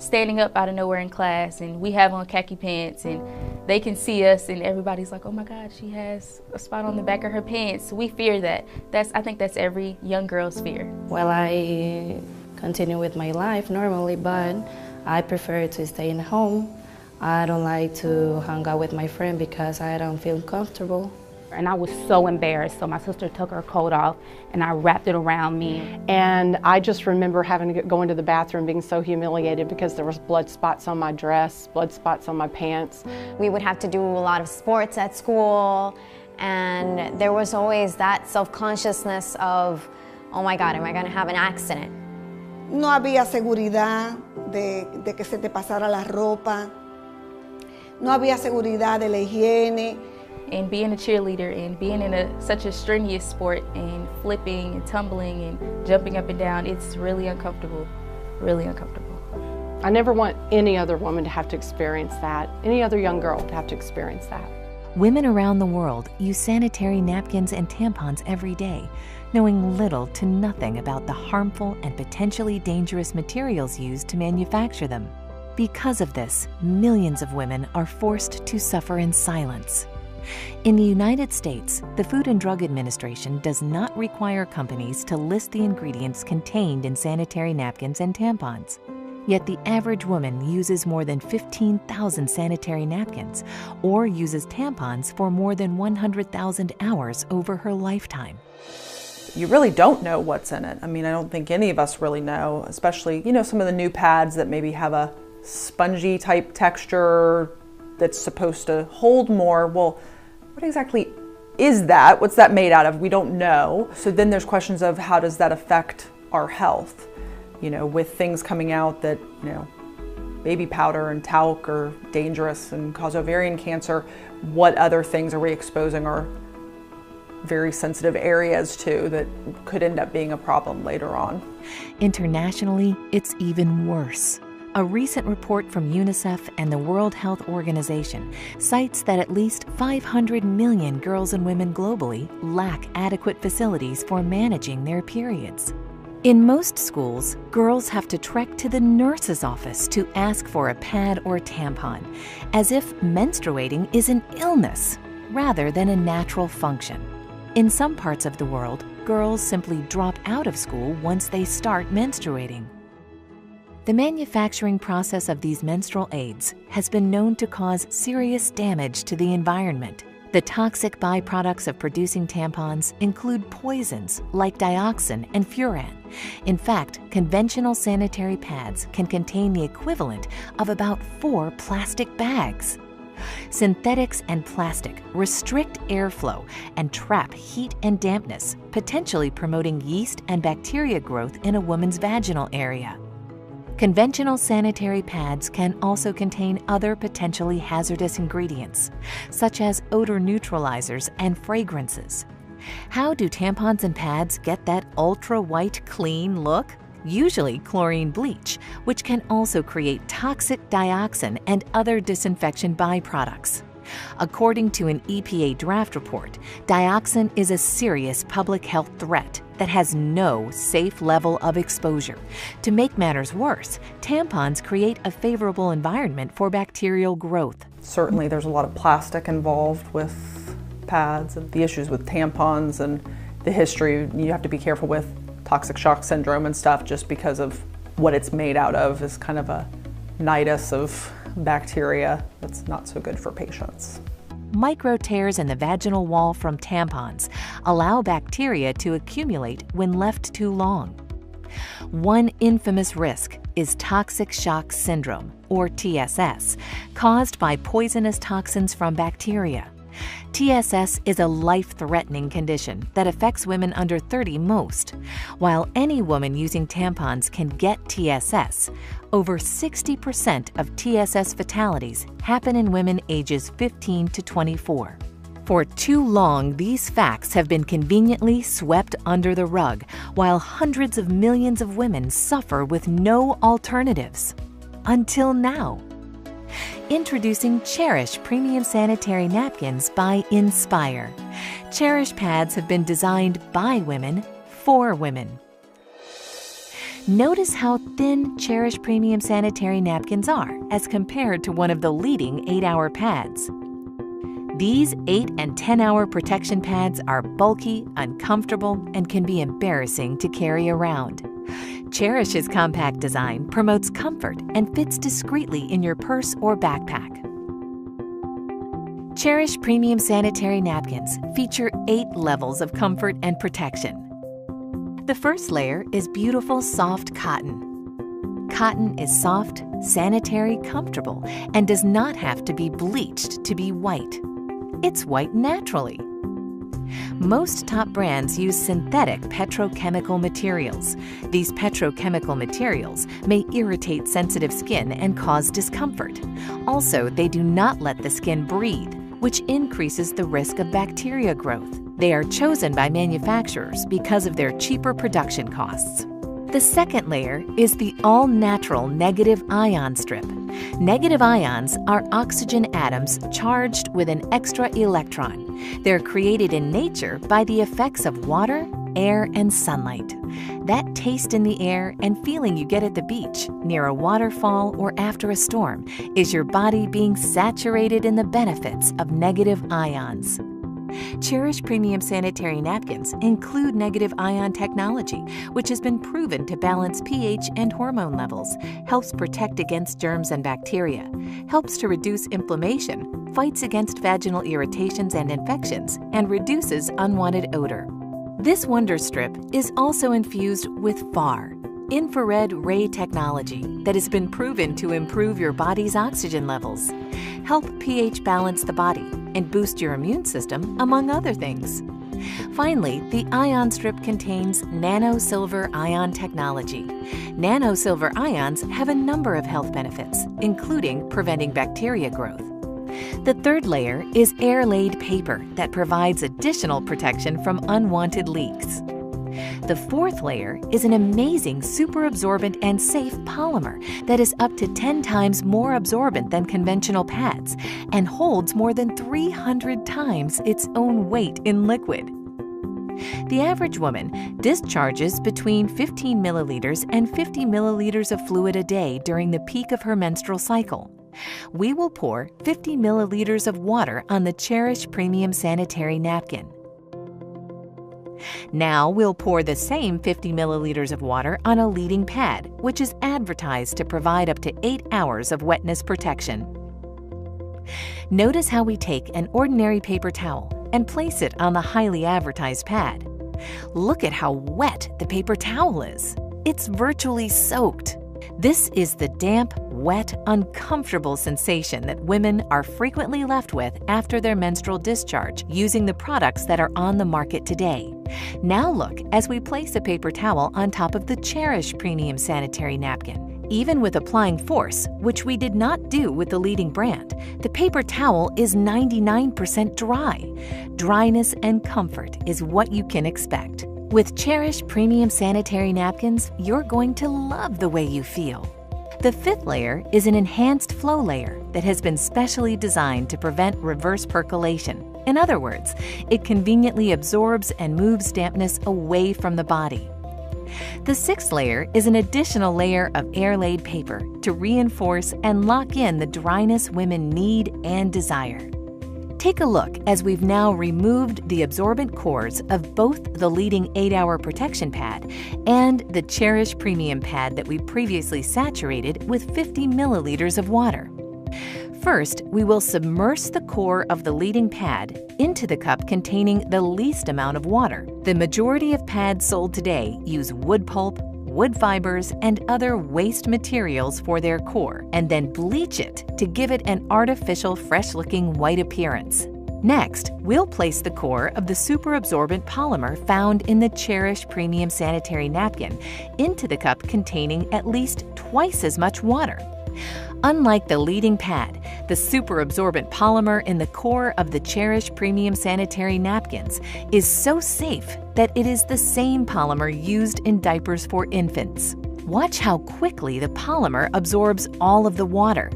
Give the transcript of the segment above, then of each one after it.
standing up out of nowhere in class and we have on khaki pants and they can see us and everybody's like, oh my God, she has a spot on the back of her pants. We fear that. I think that's every young girl's fear. Well, I continue with my life normally, but I prefer to stay in home. I don't like to hang out with my friend because I don't feel comfortable. And I was so embarrassed, so my sister took her coat off and I wrapped it around me. And I just remember having to go into the bathroom being so humiliated because there was blood spots on my dress, blood spots on my pants. We would have to do a lot of sports at school, and there was always that self-consciousness of, oh my God, am I gonna have an accident? No había seguridad de que se te pasara la ropa. No había seguridad de la higiene. And being a cheerleader and being in such a strenuous sport and flipping and tumbling and jumping up and down, it's really uncomfortable, really uncomfortable. I never want any other woman to have to experience that, any other young girl to have to experience that. Women around the world use sanitary napkins and tampons every day, knowing little to nothing about the harmful and potentially dangerous materials used to manufacture them. Because of this, millions of women are forced to suffer in silence. In the United States, the Food and Drug Administration does not require companies to list the ingredients contained in sanitary napkins and tampons. Yet the average woman uses more than 15,000 sanitary napkins or uses tampons for more than 100,000 hours over her lifetime. You really don't know what's in it. I mean, I don't think any of us really know, especially, some of the new pads that maybe have a spongy type texture that's supposed to hold more. Well, what exactly is that? What's that made out of? We don't know. So then there's questions of how does that affect our health? With things coming out that, baby powder and talc are dangerous and cause ovarian cancer, what other things are we exposing our very sensitive areas to that could end up being a problem later on? Internationally, it's even worse. A recent report from UNICEF and the World Health Organization cites that at least 500 million girls and women globally lack adequate facilities for managing their periods. In most schools, girls have to trek to the nurse's office to ask for a pad or tampon, as if menstruating is an illness rather than a natural function. In some parts of the world, girls simply drop out of school once they start menstruating. The manufacturing process of these menstrual aids has been known to cause serious damage to the environment. The toxic byproducts of producing tampons include poisons like dioxin and furan. In fact, conventional sanitary pads can contain the equivalent of about 4 plastic bags. Synthetics and plastic restrict airflow and trap heat and dampness, potentially promoting yeast and bacteria growth in a woman's vaginal area. Conventional sanitary pads can also contain other potentially hazardous ingredients, such as odor neutralizers and fragrances. How do tampons and pads get that ultra-white clean look? Usually chlorine bleach, which can also create toxic dioxin and other disinfection byproducts. According to an EPA draft report, dioxin is a serious public health threat that has no safe level of exposure. To make matters worse, tampons create a favorable environment for bacterial growth. Certainly there's a lot of plastic involved with pads and the issues with tampons and the history. You have to be careful with toxic shock syndrome and stuff just because of what it's made out of is kind of a nidus of bacteria that's not so good for patients. Micro tears in the vaginal wall from tampons allow bacteria to accumulate when left too long. One infamous risk is toxic shock syndrome, or TSS, caused by poisonous toxins from bacteria. TSS is a life-threatening condition that affects women under 30 most. While any woman using tampons can get TSS, over 60% of TSS fatalities happen in women ages 15 to 24. For too long, these facts have been conveniently swept under the rug, while hundreds of millions of women suffer with no alternatives. Until now. Introducing Cherish Premium Sanitary Napkins by Inspire. Cherish pads have been designed by women for women. Notice how thin Cherish Premium Sanitary Napkins are as compared to one of the leading 8-hour pads. These 8 and 10-hour protection pads are bulky, uncomfortable, and can be embarrassing to carry around. Cherish's compact design promotes comfort and fits discreetly in your purse or backpack. Cherish Premium Sanitary Napkins feature 8 levels of comfort and protection. The first layer is beautiful, soft cotton. Cotton is soft, sanitary, comfortable, and does not have to be bleached to be white. It's white naturally. Most top brands use synthetic petrochemical materials. These petrochemical materials may irritate sensitive skin and cause discomfort. Also, they do not let the skin breathe, which increases the risk of bacteria growth. They are chosen by manufacturers because of their cheaper production costs. The second layer is the all-natural negative ion strip. Negative ions are oxygen atoms charged with an extra electron. They're created in nature by the effects of water, air, and sunlight. That taste in the air and feeling you get at the beach, near a waterfall, or after a storm is your body being saturated in the benefits of negative ions. Cherish Premium Sanitary Napkins include negative ion technology, which has been proven to balance pH and hormone levels, helps protect against germs and bacteria, helps to reduce inflammation, fights against vaginal irritations and infections, and reduces unwanted odor. This wonder strip is also infused with FAR, infrared ray technology, that has been proven to improve your body's oxygen levels, help pH balance the body, and boost your immune system, among other things. Finally, the ion strip contains nano-silver ion technology. Nano-silver ions have a number of health benefits, including preventing bacteria growth. The third layer is air-laid paper that provides additional protection from unwanted leaks. The fourth layer is an amazing super absorbent and safe polymer that is up to 10 times more absorbent than conventional pads and holds more than 300 times its own weight in liquid. The average woman discharges between 15 milliliters and 50 milliliters of fluid a day during the peak of her menstrual cycle. We will pour 50 milliliters of water on the Cherish Premium Sanitary Napkin. Now we'll pour the same 50 milliliters of water on a leading pad, which is advertised to provide up to 8 hours of wetness protection. Notice how we take an ordinary paper towel and place it on the highly advertised pad. Look at how wet the paper towel is. It's virtually soaked. This is the damp, wet, uncomfortable sensation that women are frequently left with after their menstrual discharge using the products that are on the market today. Now look as we place a paper towel on top of the Cherish Premium Sanitary Napkin. Even with applying force, which we did not do with the leading brand, the paper towel is 99% dry. Dryness and comfort is what you can expect. With Cherish Premium Sanitary Napkins, you're going to love the way you feel. The fifth layer is an enhanced flow layer that has been specially designed to prevent reverse percolation. In other words, it conveniently absorbs and moves dampness away from the body. The sixth layer is an additional layer of air-laid paper to reinforce and lock in the dryness women need and desire. Take a look as we've now removed the absorbent cores of both the leading 8-hour protection pad and the Cherish Premium pad that we previously saturated with 50 milliliters of water. First, we will submerge the core of the leading pad into the cup containing the least amount of water. The majority of pads sold today use wood pulp, wood fibers, and other waste materials for their core, and then bleach it to give it an artificial, fresh-looking white appearance. Next, we'll place the core of the super absorbent polymer found in the Cherish Premium Sanitary Napkin into the cup containing at least twice as much water. Unlike the leading pad, the super absorbent polymer in the core of the Cherish Premium Sanitary Napkins is so safe that it is the same polymer used in diapers for infants. Watch how quickly the polymer absorbs all of the water.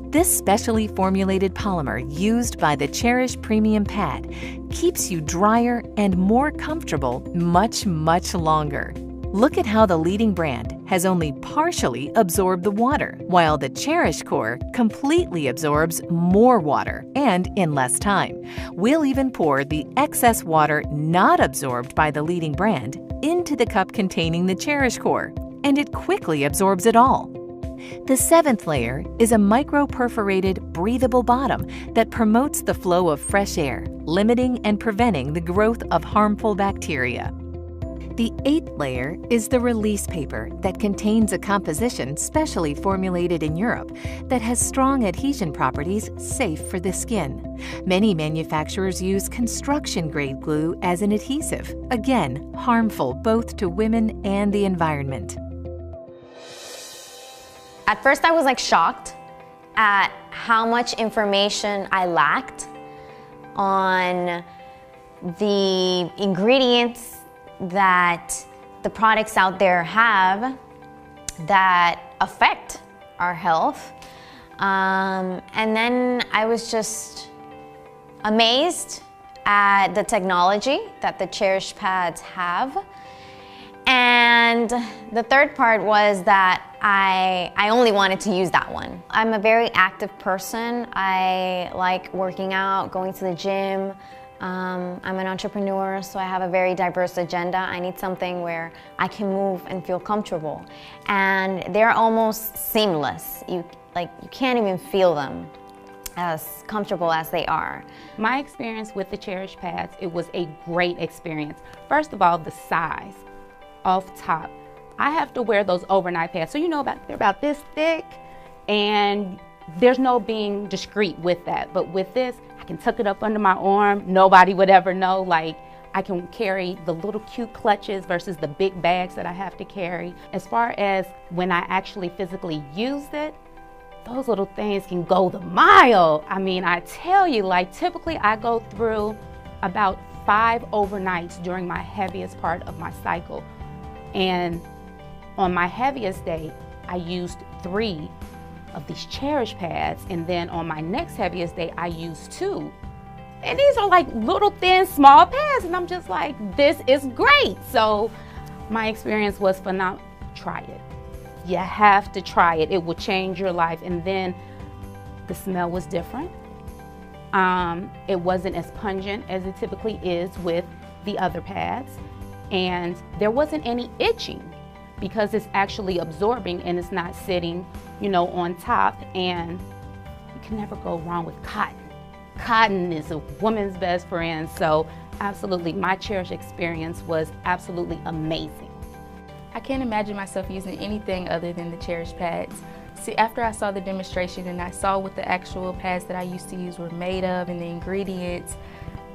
This specially formulated polymer used by the Cherish Premium pad keeps you drier and more comfortable much, much longer. Look at how the leading brand has only partially absorbed the water, while the Cherish core completely absorbs more water and in less time. We'll even pour the excess water not absorbed by the leading brand into the cup containing the Cherish core, and it quickly absorbs it all. The seventh layer is a micro-perforated, breathable bottom that promotes the flow of fresh air, limiting and preventing the growth of harmful bacteria. The eighth layer is the release paper that contains a composition specially formulated in Europe that has strong adhesion properties safe for the skin. Many manufacturers use construction-grade glue as an adhesive, again, harmful both to women and the environment. At first I was like shocked at how much information I lacked on the ingredients that the products out there have that affect our health. And then I was just amazed at the technology that the Cherish pads have. And the third part was that I only wanted to use that one. I'm a very active person. I like working out, going to the gym. I'm an entrepreneur, so I have a very diverse agenda. I need something where I can move and feel comfortable. And they're almost seamless. You can't even feel them as comfortable as they are. My experience with the Cherish pads, it was a great experience. First of all, the size. Off top, I have to wear those overnight pads. So you know they're about this thick, and there's no being discreet with that. But with this, I can tuck it up under my arm. Nobody would ever know. Like, I can carry the little cute clutches versus the big bags that I have to carry. As far as when I actually physically used it, those little things can go the mile. I mean, I tell you, like, typically I go through about 5 overnights during my heaviest part of my cycle. And on my heaviest day, I used 3 of these Cherish pads, and then on my next heaviest day, I used 2. And these are like little thin, small pads, and I'm just like, this is great. So my experience was phenomenal. Try it. You have to try it. It will change your life. And then the smell was different. It wasn't as pungent as it typically is with the other pads. And there wasn't any itching because it's actually absorbing and it's not sitting, you know, on top. And you can never go wrong with cotton. Cotton is a woman's best friend. So absolutely, my Cherish experience was absolutely amazing. I can't imagine myself using anything other than the Cherish pads. See, after I saw the demonstration and I saw what the actual pads that I used to use were made of and the ingredients,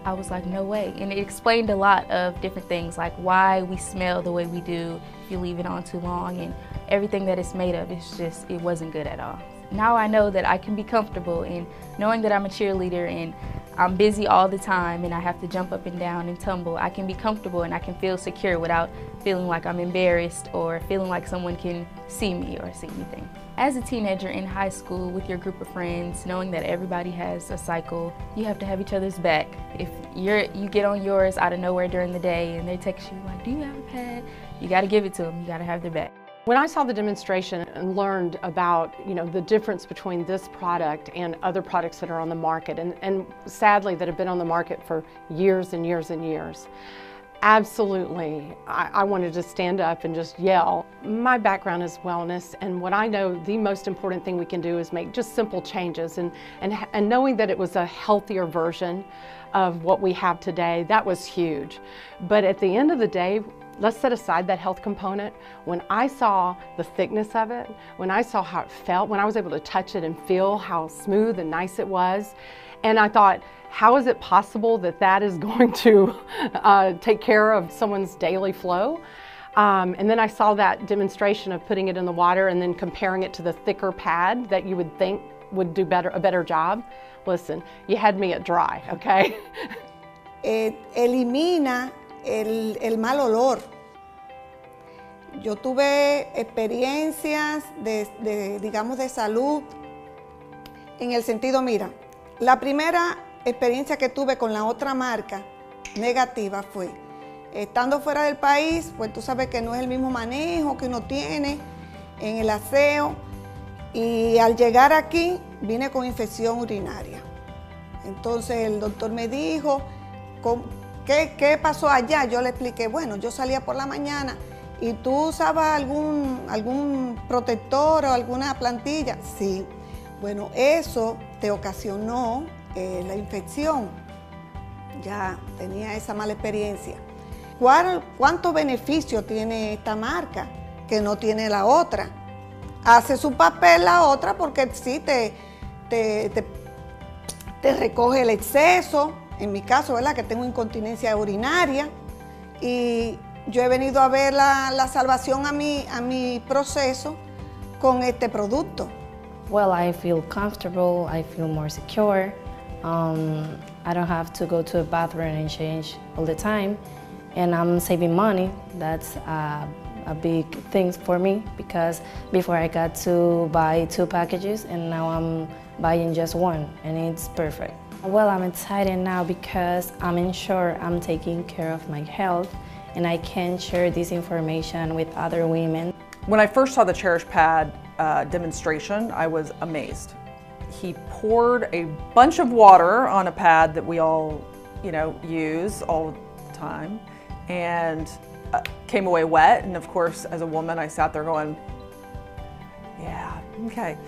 I was like, no way. And it explained a lot of different things, like why we smell the way we do if you leave it on too long, and everything that it's made of, it wasn't good at all. Now I know that I can be comfortable in knowing that I'm a cheerleader and I'm busy all the time and I have to jump up and down and tumble. I can be comfortable and I can feel secure without feeling like I'm embarrassed or feeling like someone can see me or see anything. As a teenager in high school with your group of friends, knowing that everybody has a cycle, you have to have each other's back. If you get on yours out of nowhere during the day and they text you like, do you have a pad? You gotta give it to them, you gotta have their back. When I saw the demonstration and learned about, the difference between this product and other products that are on the market, and sadly that have been on the market for years and years and years, absolutely, I wanted to stand up and just yell. My background is wellness, and what I know the most important thing we can do is make just simple changes, and knowing that it was a healthier version of what we have today, that was huge. But at the end of the day, let's set aside that health component. When I saw the thickness of it, when I saw how it felt, when I was able to touch it and feel how smooth and nice it was, and I thought, how is it possible that that is going to take care of someone's daily flow? And then I saw that demonstration of putting it in the water and then comparing it to the thicker pad that you would think would do a better job. Listen, you had me at dry, okay? Elimina el mal olor. Yo tuve experiencias digamos, de salud en el sentido, mira, la primera experiencia que tuve con la otra marca negativa fue Estando fuera del país, pues tú sabes que no es el mismo manejo que uno tiene en el aseo. Y al llegar aquí, vine con infección urinaria. Entonces el doctor me dijo, ¿qué pasó allá? Yo le expliqué, bueno, yo salía por la mañana y tú usabas algún protector o alguna plantilla. Sí, bueno, eso te ocasionó la infección. Ya tenía esa mala experiencia. ¿Cuántos beneficios tiene esta marca que no tiene la otra? Hace su papel la otra porque sí te recoge el exceso, en mi caso, ¿verdad? Que tengo incontinencia urinaria, y yo he venido a ver la salvación a mi proceso con este producto. Well, I feel comfortable, I feel more secure. I don't have to go to a bathroom and change all the time, and I'm saving money. That's a big thing for me, because before I got to buy 2 packages and now I'm buying just 1, and it's perfect. Well, I'm excited now because I'm sure I'm taking care of my health and I can share this information with other women. When I first saw the Cherish pad demonstration, I was amazed. He poured a bunch of water on a pad that we all, use all the time, and came away wet. And of course, as a woman, I sat there going, yeah, okay.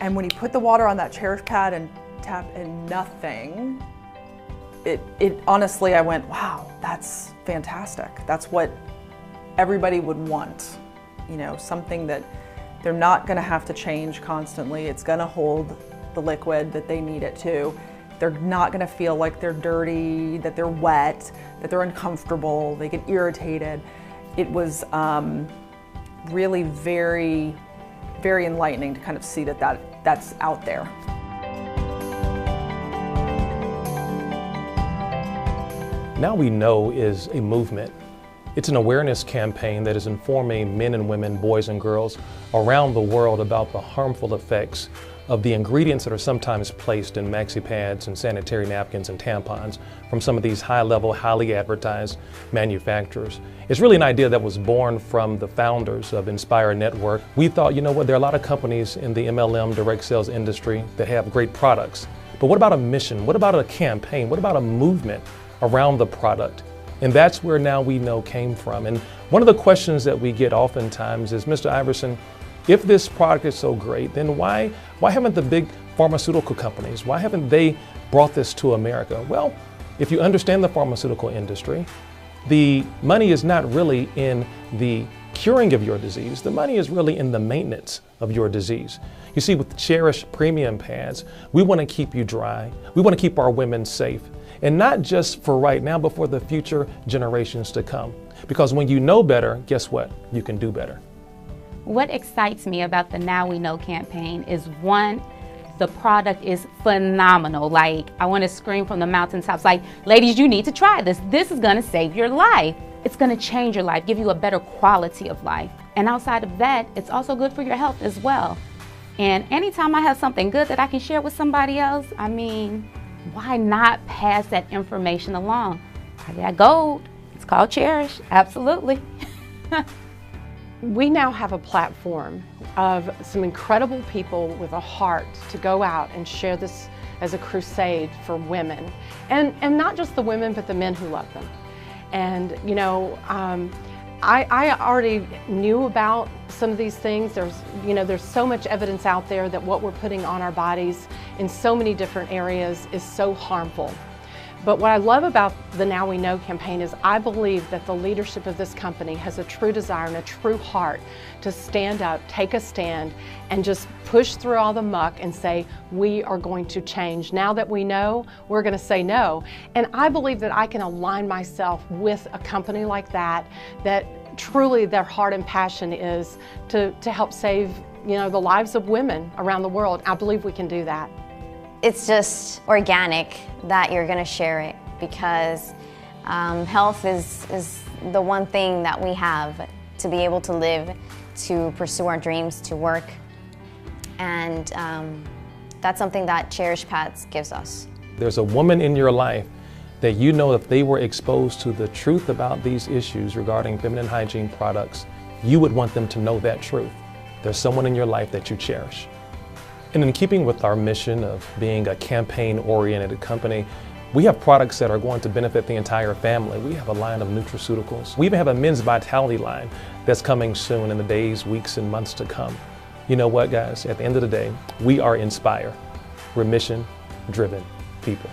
And when he put the water on that Cherish pad and tapped and nothing, it honestly, I went, wow, that's fantastic. That's what everybody would want. Something that they're not gonna have to change constantly. It's gonna hold the liquid that they need it to. They're not gonna feel like they're dirty, that they're wet, that they're uncomfortable, they get irritated. It was really very, very enlightening to kind of see that's out there. Now We Know is a movement. It's an awareness campaign that is informing men and women, boys and girls around the world about the harmful effects of the ingredients that are sometimes placed in maxi pads and sanitary napkins and tampons from some of these high-level, highly advertised manufacturers. It's really an idea that was born from the founders of Inspire Network. We thought, you know what, there are a lot of companies in the MLM direct sales industry that have great products, but what about a mission? What about a campaign? What about a movement around the product? And that's where Now We Know came from. And one of the questions that we get oftentimes is, Mr. Iverson, if this product is so great, then why haven't the big pharmaceutical companies, why haven't they brought this to America? Well, if you understand the pharmaceutical industry, the money is not really in the curing of your disease. The money is really in the maintenance of your disease. You see, with Cherish premium pads, we want to keep you dry. We want to keep our women safe. And not just for right now, but for the future generations to come. Because when you know better, guess what? You can do better. What excites me about the Now We Know campaign is, one, the product is phenomenal. Like, I want to scream from the mountaintops, like, ladies, you need to try this. This is going to save your life. It's going to change your life, give you a better quality of life. And outside of that, it's also good for your health as well. And anytime I have something good that I can share with somebody else, I mean, why not pass that information along? I got gold. It's called Cherish. Absolutely. We now have a platform of some incredible people with a heart to go out and share this as a crusade for women. And not just the women, but the men who love them. And, I already knew about some of these things. There's so much evidence out there that what we're putting on our bodies in so many different areas is so harmful. But what I love about the Now We Know campaign is I believe that the leadership of this company has a true desire and a true heart to stand up, take a stand, and just push through all the muck and say, we are going to change. Now that we know, we're going to say no. And I believe that I can align myself with a company like that truly their heart and passion is to help save, the lives of women around the world. I believe we can do that. It's just organic that you're going to share it, because health is the one thing that we have to be able to live, to pursue our dreams, to work. And that's something that Cherish Pads gives us. There's a woman in your life that you know if they were exposed to the truth about these issues regarding feminine hygiene products, you would want them to know that truth. There's someone in your life that you cherish. And in keeping with our mission of being a campaign-oriented company, we have products that are going to benefit the entire family. We have a line of nutraceuticals. We even have a men's vitality line that's coming soon in the days, weeks, and months to come. You know what, guys? At the end of the day, we are Inspire. We're mission-driven people.